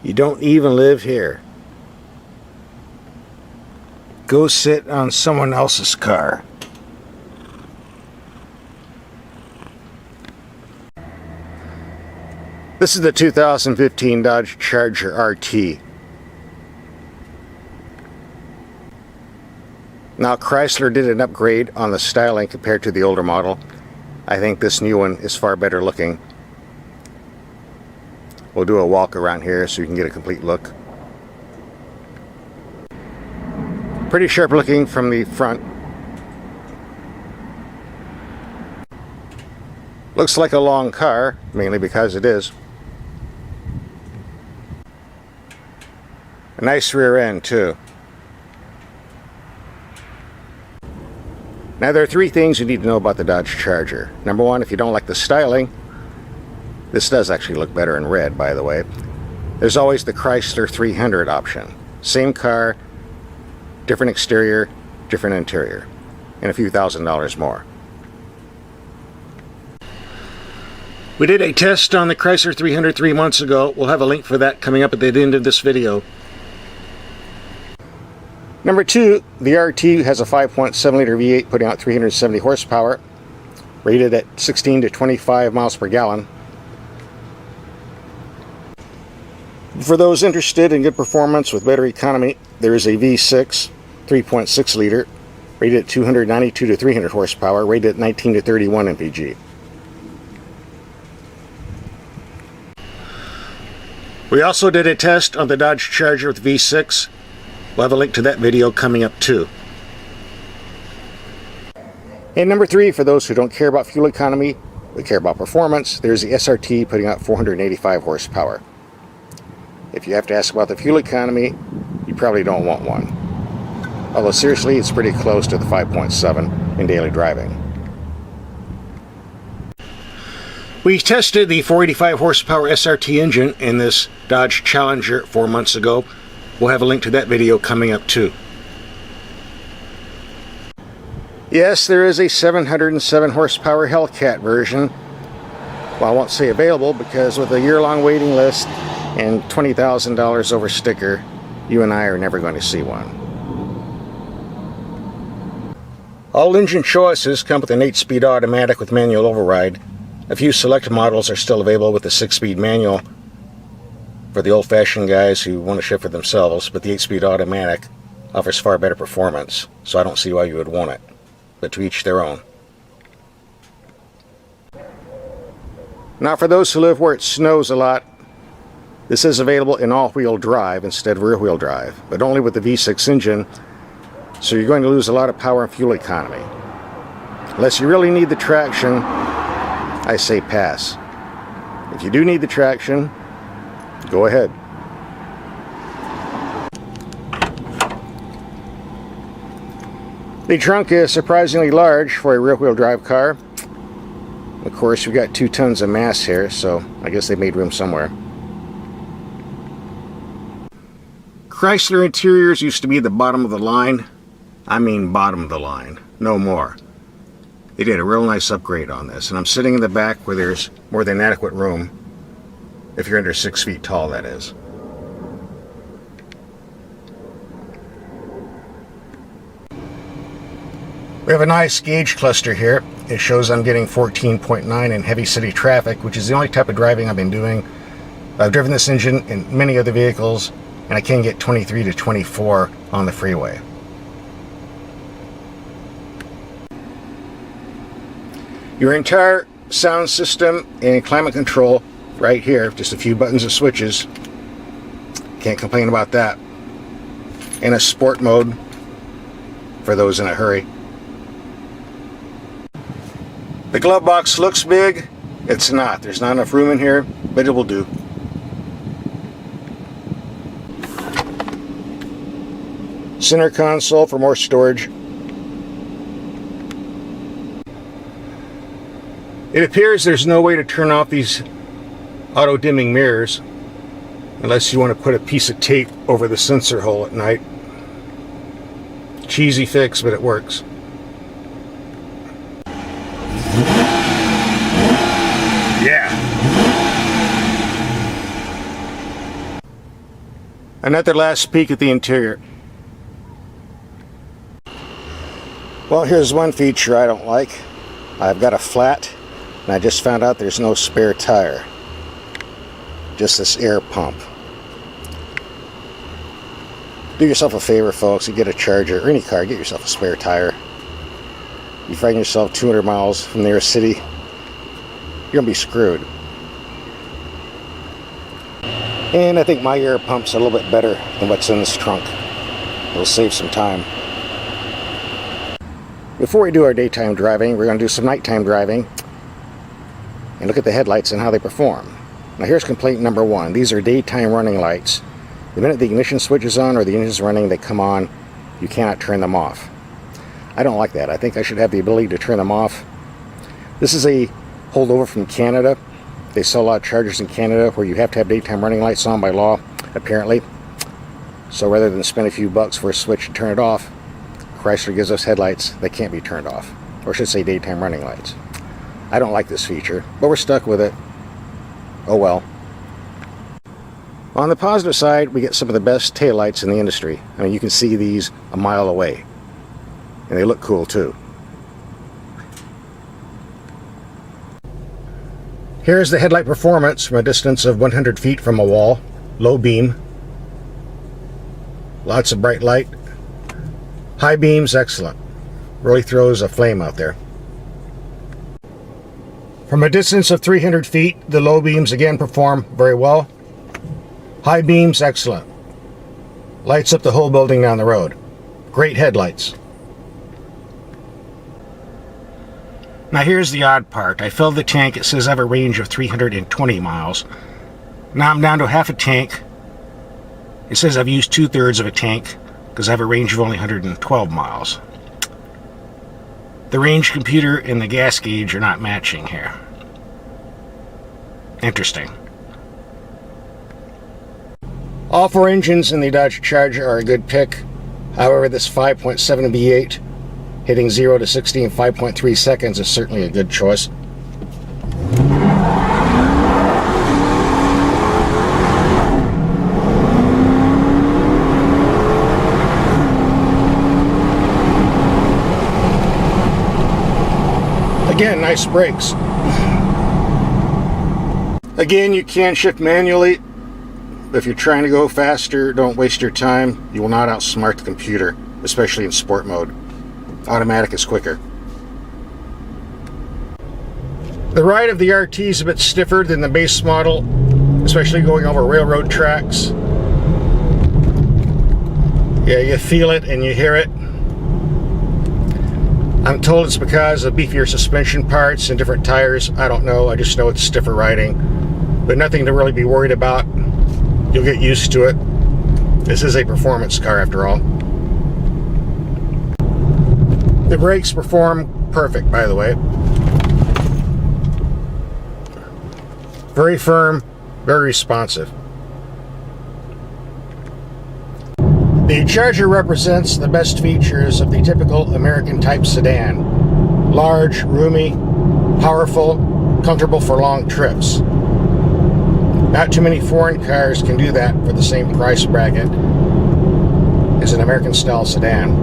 You don't even live here. Go sit on someone else's car. This is the 2015 Dodge Charger RT. Now Chrysler did an upgrade on the styling compared to the older model. I think this new one is far better looking. We'll do a walk around here so you can get a complete look. Pretty sharp looking from the front. Looks like a long car, mainly because it is. A nice rear end too. Now there are three things you need to know about the Dodge Charger. Number one, if you don't like the styling, this does actually look better in red, by the way. There's always the Chrysler 300 option. Same car, different exterior, different interior, and a few $1,000s more. We did a test on the Chrysler 300 3 months ago. We'll have a link for that coming up at the end of this video. Number two, the RT has a 5.7 liter V8 putting out 370 horsepower, rated at 16 to 25 miles per gallon. For those interested in good performance with better economy, there is a V6 3.6 liter, rated at 292 to 300 horsepower, rated at 19 to 31 mpg. We also did a test on the Dodge Charger with V6. We'll have a link to that video coming up too. And number three, for those who don't care about fuel economy, but care about performance, there's the SRT putting out 485 horsepower. If you have to ask about the fuel economy, you probably don't want one. Although seriously, it's pretty close to the 5.7 in daily driving. We tested the 485 horsepower SRT engine in this Dodge Challenger 4 months ago. We'll have a link to that video coming up too. Yes, there is a 707 horsepower Hellcat version. Well, I won't say available because with a year-long waiting list and $20,000 over sticker, you and I are never going to see one. All engine choices come with an 8-speed automatic with manual override. A few select models are still available with the 6-speed manual for the old-fashioned guys who want to shift for themselves, but the 8-speed automatic offers far better performance, so I don't see why you would want it, but to each their own. Now for those who live where it snows a lot, this is available in all-wheel drive instead of rear-wheel drive, but only with the V6 engine, so you're going to lose a lot of power and fuel economy. Unless you really need the traction, I say pass. If you do need the traction, go ahead. The trunk is surprisingly large for a rear-wheel drive car. Of course, we've got 2 tons of mass here, so I guess they made room somewhere. Chrysler interiors used to be the bottom of the line. I mean bottom of the line, no more. They did a real nice upgrade on this, and I'm sitting in the back where there's more than adequate room. If you're under 6 feet tall, that is. We have a nice gauge cluster here. It shows I'm getting 14.9 in heavy city traffic, which is the only type of driving I've been doing. I've driven this engine in many other vehicles, and I can get 23 to 24 on the freeway. Your entire sound system and climate control right here, just a few buttons and switches. Can't complain about that. In a sport mode for those in a hurry. The glove box looks big. It's not. There's not enough room in here, but it will do. Center console for more storage. It appears there's no way to turn off these auto-dimming mirrors unless you want to put a piece of tape over the sensor hole at night. Cheesy fix, but it works. Yeah. Another last peek at the interior. Well, here's one feature I don't like. I've got a flat, and I just found out there's no spare tire. Just this air pump. Do yourself a favor, folks. You get a Charger or any car, get yourself a spare tire. You find yourself 200 miles from the nearest city, you're gonna be screwed. And I think my air pump's a little bit better than what's in this trunk. It'll save some time. Before we do our daytime driving, we're going to do some nighttime driving and look at the headlights and how they perform. Now here's complaint number one. These are daytime running lights. The minute the ignition switch is on or the engine is running, they come on. You cannot turn them off. I don't like that. I think I should have the ability to turn them off. This is a holdover from Canada. They sell a lot of Chargers in Canada where you have to have daytime running lights on by law, apparently. So rather than spend a few bucks for a switch and turn it off, Chrysler gives us headlights that can't be turned off. Or I should say daytime running lights. I don't like this feature, but we're stuck with it. Oh well. On the positive side, we get some of the best taillights in the industry. I mean, you can see these a mile away. And they look cool too. Here's the headlight performance from a distance of 100 feet from a wall. Low beam. Lots of bright light. High beam's excellent. Really throws a flame out there. From a distance of 300 feet, the low beams again perform very well. High beam's excellent. Lights up the whole building down the road. Great headlights. Now here's the odd part. I filled the tank. It says I have a range of 320 miles. Now I'm down to half a tank. It says I've used 2/3 of a tank because I have a range of only 112 miles. The range computer and the gas gauge are not matching here. Interesting. All four engines in the Dodge Charger are a good pick. However, this 5.7 V8 hitting 0 to 60 in 5.3 seconds is certainly a good choice. Again, nice brakes. Again, you can shift manually. If you're trying to go faster, don't waste your time. You will not outsmart the computer, especially in sport mode. Automatic is quicker. The ride of the RT is a bit stiffer than the base model, especially going over railroad tracks. Yeah, you feel it and you hear it. I'm told it's because of beefier suspension parts and different tires. I don't know. I just know it's stiffer riding. But nothing to really be worried about. You'll get used to it. This is a performance car after all. The brakes perform perfect, by the way. Very firm, very responsive. The Charger represents the best features of the typical American type sedan. Large, roomy, powerful, comfortable for long trips. Not too many foreign cars can do that for the same price bracket as an American style sedan.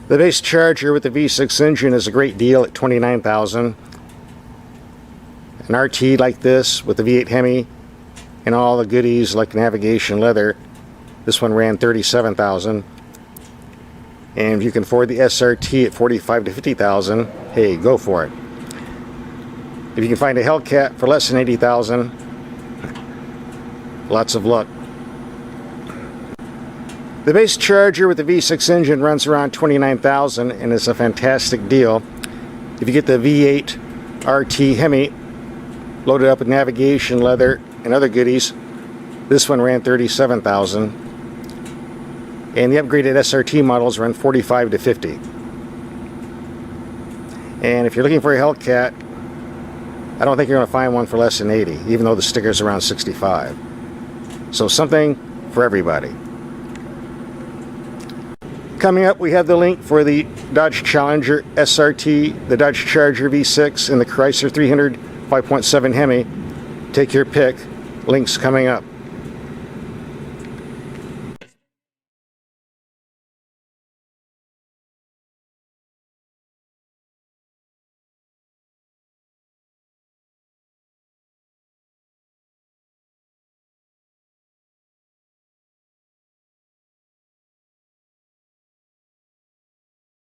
The base Charger with the V6 engine is a great deal at $29,000. An RT like this with the V8 Hemi and all the goodies like navigation leather, this one ran $37,000. And if you can afford the SRT at $45,000 to $50,000, hey, go for it. If you can find a Hellcat for less than $80,000, lots of luck. The base Charger with the V6 engine runs around $29,000 and is a fantastic deal. If you get the V8 RT Hemi loaded up with navigation leather and other goodies, this one ran $37,000. And the upgraded SRT models run $45,000 to $50,000. And if you're looking for a Hellcat, I don't think you're going to find one for less than $80,000, even though the sticker's around $65,000. So something for everybody. Coming up, we have the link for the Dodge Challenger SRT, the Dodge Charger V6, and the Chrysler 300 5.7 Hemi. Take your pick. Links coming up.